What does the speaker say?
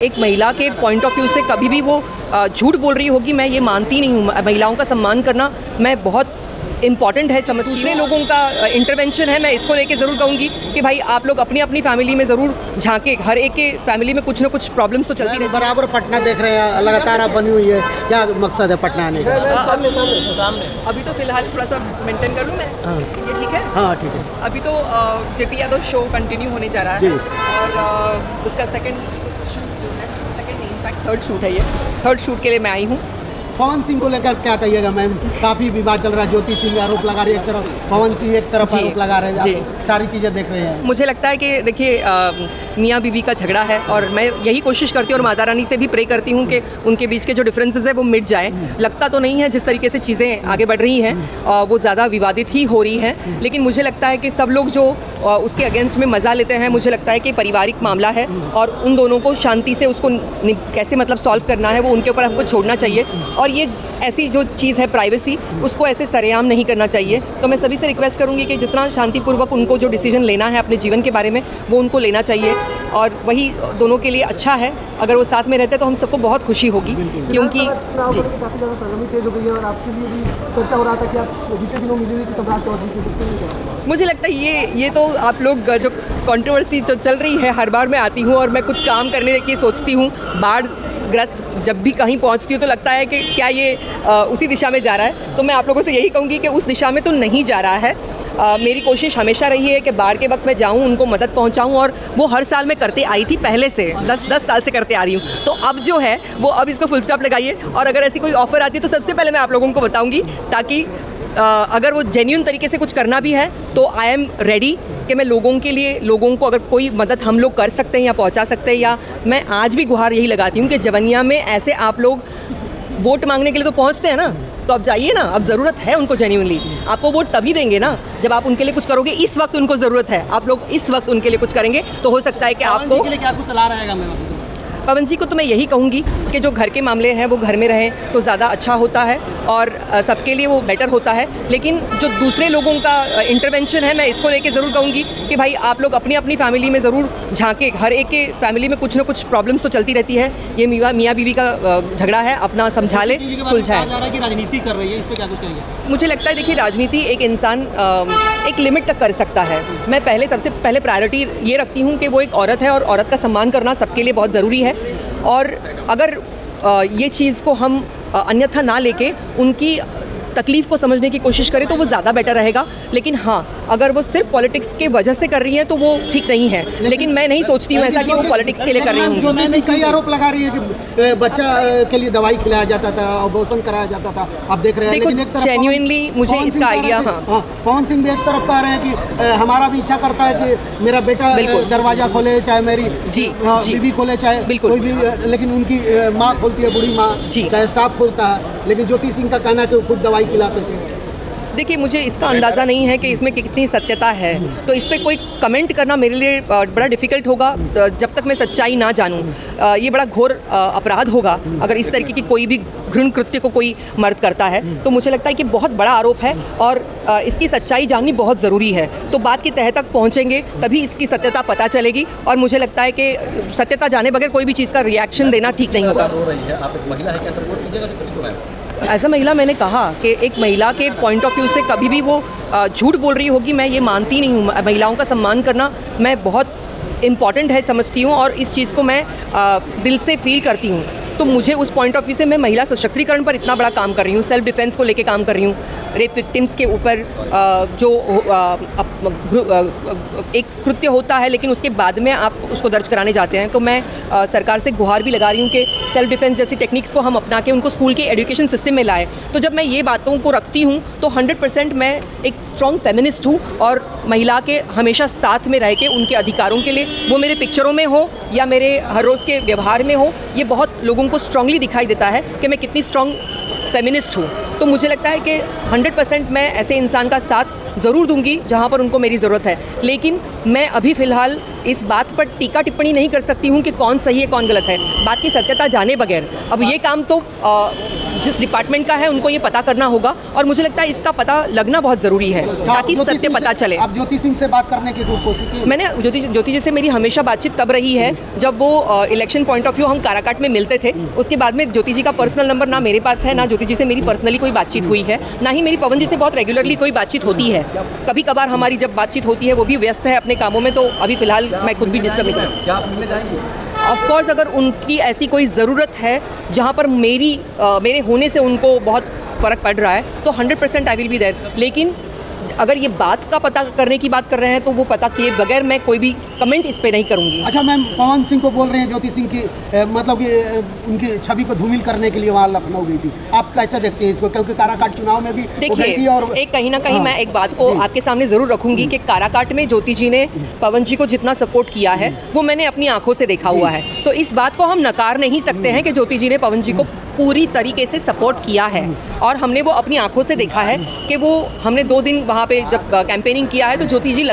एक महिला के पॉइंट ऑफ व्यू से कभी भी वो झूठ बोल रही होगी, मैं ये मानती नहीं हूँ। महिलाओं का सम्मान करना मैं बहुत इम्पॉर्टेंट है समझ। दूसरे लोगों का इंटरवेंशन है, मैं इसको लेके ज़रूर कहूँगी कि भाई आप लोग अपनी अपनी फैमिली में ज़रूर झांके। हर एक के फैमिली में कुछ ना कुछ प्रॉब्लम्स तो चलती रहती है। बराबर पटना देख रहे हैं, लगातार आप बनी हुई है, क्या मकसद है पटना आने का? सामने अभी तो फिलहाल थोड़ा सा मेंटेन कर लूँ मैं, ये ठीक है? हाँ ठीक है। अभी तो जेपी यादव शो कंटिन्यू होने जा रहा है और उसका थर्ड शूट है। ये थर्ड शूट के लिए मैं आई हूँ। पवन सिंह को लेकर क्या कहिएगा मैम? काफ़ी विवाद चल रहा है, ज्योति सिंह आरोप लगा रही है एक तरफ, पवन सिंह एक तरफ आरोप लगा रहे हैं, सारी चीज़ें देख रहे हैं। मुझे लगता है कि देखिए मियाँ बीवी का झगड़ा है और मैं यही कोशिश करती हूँ और माता रानी से भी प्रे करती हूँ कि उनके बीच के जो डिफरेंसेस है वो मिट जाए। लगता तो नहीं है जिस तरीके से चीज़ें आगे बढ़ रही हैं वो ज़्यादा विवादित ही हो रही हैं, लेकिन मुझे लगता है कि सब लोग जो उसके अगेंस्ट में मज़ा लेते हैं, मुझे लगता है कि पारिवारिक मामला है और उन दोनों को शांति से उसको कैसे मतलब सॉल्व करना है वो उनके ऊपर हमको छोड़ना चाहिए। और ये ऐसी जो चीज़ है प्राइवेसी, उसको ऐसे सरेआम नहीं करना चाहिए। तो मैं सभी से रिक्वेस्ट करूँगी कि जितना शांतिपूर्वक उनको जो डिसीजन लेना है अपने जीवन के बारे में वो उनको लेना चाहिए और वही दोनों के लिए अच्छा है। अगर वो साथ में रहते तो हम सबको बहुत खुशी होगी, क्योंकि जी काफ़ी ज़्यादा सरगर्मी तेज हो गई है और आपके लिए भी चर्चा हो रहा था कि आप जितने दिनों मिली हुई थी सम्राट चौधरी से, मुझे लगता है ये तो आप लोग जो कंट्रोवर्सी जो चल रही है, हर बार मैं आती हूँ और मैं कुछ काम करने की सोचती हूँ, बाढ़ ग्रस्त जब भी कहीं पहुंचती हूँ तो लगता है कि क्या ये उसी दिशा में जा रहा है। तो मैं आप लोगों से यही कहूँगी कि उस दिशा में तो नहीं जा रहा है। मेरी कोशिश हमेशा रही है कि बाढ़ के वक्त मैं जाऊँ, उनको मदद पहुँचाऊँ और वो हर साल मैं करते आई थी, पहले से 10 साल से करते आ रही हूँ। तो अब जो है वो अब इसको फुल स्टॉप लगाइए और अगर ऐसी कोई ऑफ़र आती है तो सबसे पहले मैं आप लोगों को बताऊँगी, ताकि अगर वो जेन्युइन तरीके से कुछ करना भी है तो आई एम रेडी कि मैं लोगों के लिए, लोगों को अगर कोई मदद हम लोग कर सकते हैं या पहुंचा सकते हैं। या मैं आज भी गुहार यही लगाती हूँ कि जवनिया में ऐसे आप लोग वोट मांगने के लिए तो पहुंचते हैं ना, तो अब जाइए ना, अब ज़रूरत है उनको जेन्युइनली। आपको वोट तभी देंगे ना जब आप उनके लिए कुछ करोगे। इस वक्त उनको ज़रूरत है, आप लोग इस वक्त उनके लिए कुछ करेंगे तो हो सकता है कि आपको क्या कुछ सलाह रहेगा मैम? पवन जी को तो मैं यही कहूँगी कि जो घर के मामले हैं वो घर में रहें तो ज़्यादा अच्छा होता है और सबके लिए वो बेटर होता है। लेकिन जो दूसरे लोगों का इंटरवेंशन है, मैं इसको लेके ज़रूर कहूँगी कि भाई आप लोग अपनी अपनी फैमिली में ज़रूर झांके। हर एक के फैमिली में कुछ ना कुछ प्रॉब्लम्स तो चलती रहती है। ये मियाँ बीवी का झगड़ा है, अपना समझा ले, सुलझाए। राजनीति कर रही है, इस पर क्या कुछ कहेंगे? मुझे लगता है देखिए, राजनीति एक इंसान एक लिमिट तक कर सकता है। मैं सबसे पहले प्रायोरिटी ये रखती हूँ कि वो एक औरत है और औरत का सम्मान करना सबके लिए बहुत ज़रूरी है। और अगर ये चीज़ को हम अन्यथा ना लेके उनकी तकलीफ़ को समझने की कोशिश करें तो वो ज़्यादा बेटर रहेगा। लेकिन हाँ, अगर वो सिर्फ पॉलिटिक्स के वजह से कर रही हैं तो वो ठीक नहीं है। लेकिन मैं नहीं सोचती हूँ ऐसा कि वो पॉलिटिक्स के लिए कर रही हूँ। ज्योति सिंह कई आरोप लगा रही है कि बच्चा के लिए दवाई खिलाया जाता था, अबॉर्शन कराया जाता था, आप देख रहे हैं। देखो जेन्युइनली मुझे इसका आइडिया, हाँ पवन सिंह भी एक तरफ कह रहे हैं कि हमारा भी इच्छा करता है कि मेरा बेटा दरवाजा खोले, चाहे मेरी बीवी खोले, चाहे कोई भी, लेकिन उनकी माँ खोलती है, बूढ़ी माँ, चाहे स्टाफ खोलता है। लेकिन ज्योति सिंह का कहना है कि खुद दवाई खिलाते थे। देखिए, मुझे इसका अंदाज़ा नहीं है कि इसमें कितनी सत्यता है, तो इस पर कोई कमेंट करना मेरे लिए बड़ा डिफ़िकल्ट होगा जब तक मैं सच्चाई ना जानूं। ये बड़ा घोर अपराध होगा अगर इस तरीके की कोई भी घृण कृत्य को कोई मर्द करता है। तो मुझे लगता है कि बहुत बड़ा आरोप है और इसकी सच्चाई जाननी बहुत ज़रूरी है। तो बात की तह तक पहुँचेंगे तभी इसकी सत्यता पता चलेगी और मुझे लगता है कि सत्यता जाने बगैर कोई भी चीज़ का रिएक्शन देना ठीक नहीं होगा। एज अ महिला मैंने कहा कि एक महिला के पॉइंट ऑफ व्यू से कभी भी वो झूठ बोल रही होगी, मैं ये मानती नहीं हूँ। महिलाओं का सम्मान करना मैं बहुत इम्पॉर्टेंट है समझती हूँ और इस चीज़ को मैं दिल से फील करती हूँ। तो मुझे उस पॉइंट ऑफ व्यू से मैं महिला सशक्तिकरण पर इतना बड़ा काम कर रही हूँ, सेल्फ डिफेंस को लेके काम कर रही हूँ, रेप विक्टिम्स के ऊपर जो एक कृत्य होता है लेकिन उसके बाद में आप उसको दर्ज कराने जाते हैं। तो मैं सरकार से गुहार भी लगा रही हूँ कि सेल्फ डिफेंस जैसी टेक्निक्स को हम अपना के उनको स्कूल के एजुकेशन सिस्टम में लाए। तो जब मैं ये बातों को रखती हूँ तो 100% मैं एक स्ट्रॉन्ग फेमिनिस्ट हूँ और महिला के हमेशा साथ में रह के उनके अधिकारों के लिए, वो मेरे पिक्चरों में हो या मेरे हर रोज़ के व्यवहार में हो, ये बहुत लोगों को स्ट्रांगली दिखाई देता है कि मैं कितनी स्ट्रांग फेमिनिस्ट हूँ। तो मुझे लगता है कि 100% मैं ऐसे इंसान का साथ ज़रूर दूंगी जहाँ पर उनको मेरी ज़रूरत है। लेकिन मैं अभी फ़िलहाल इस बात पर टीका टिप्पणी नहीं कर सकती हूँ कि कौन सही है कौन गलत है, बात की सत्यता जाने बगैर। अब ये काम तो जिस डिपार्टमेंट का है उनको ये पता करना होगा, और मुझे लगता है इसका पता लगना बहुत ज़रूरी है ताकि सत्य पता चले। आप ज्योति सिंह से बात करने की कोशिश की? मैंने ज्योति जी से मेरी हमेशा बातचीत तब रही है जब वो इलेक्शन पॉइंट ऑफ व्यू हम काराकाट में मिलते थे। उसके बाद में ज्योति जी का पर्सनल नंबर ना मेरे पास है, ना ज्योति जी से मेरी पर्सनली कोई बातचीत हुई है, ना ही मेरी पवन जी से बहुत रेगुलरली कोई बातचीत होती है। कभी कभार हमारी जब बातचीत होती है वो भी व्यस्त है अपने कामों में, तो अभी फिलहाल मैं खुद भी डिस्टर्ब नहीं करूँ। ऑफ कोर्स अगर उनकी ऐसी कोई ज़रूरत है जहाँ पर मेरे होने से उनको बहुत फ़र्क पड़ रहा है तो 100% आई विल बी देयर। लेकिन अगर ये बात का पता करने की बात कर रहे हैं तो वो पता किए बगैर मैं कोई भी कमेंट इस पे नहीं करूंगी। अच्छा मैम, पवन सिंह को बोल रहे हैं ज्योति सिंह की मतलब कि उनकी छवि को धूमिल करने के लिए वहाँ लखनऊ गई थी, आप कैसे देखते हैं इसको? क्योंकि काराकाट चुनाव में भी देखिए और एक कहीं ना कहीं मैं एक बात को आपके सामने ज़रूर रखूंगी कि काराकाट में ज्योति जी ने पवन जी को जितना सपोर्ट किया है वो मैंने अपनी आंखों से देखा हुआ है, तो इस बात को हम नकार नहीं सकते हैं कि ज्योति जी ने पवन जी को पूरी तरीके से सपोर्ट किया है, और हमने वो अपनी आंखों से देखा है कि वो हमने 2 दिन वहाँ पे जब कैंपेनिंग किया है तो ज्योति जी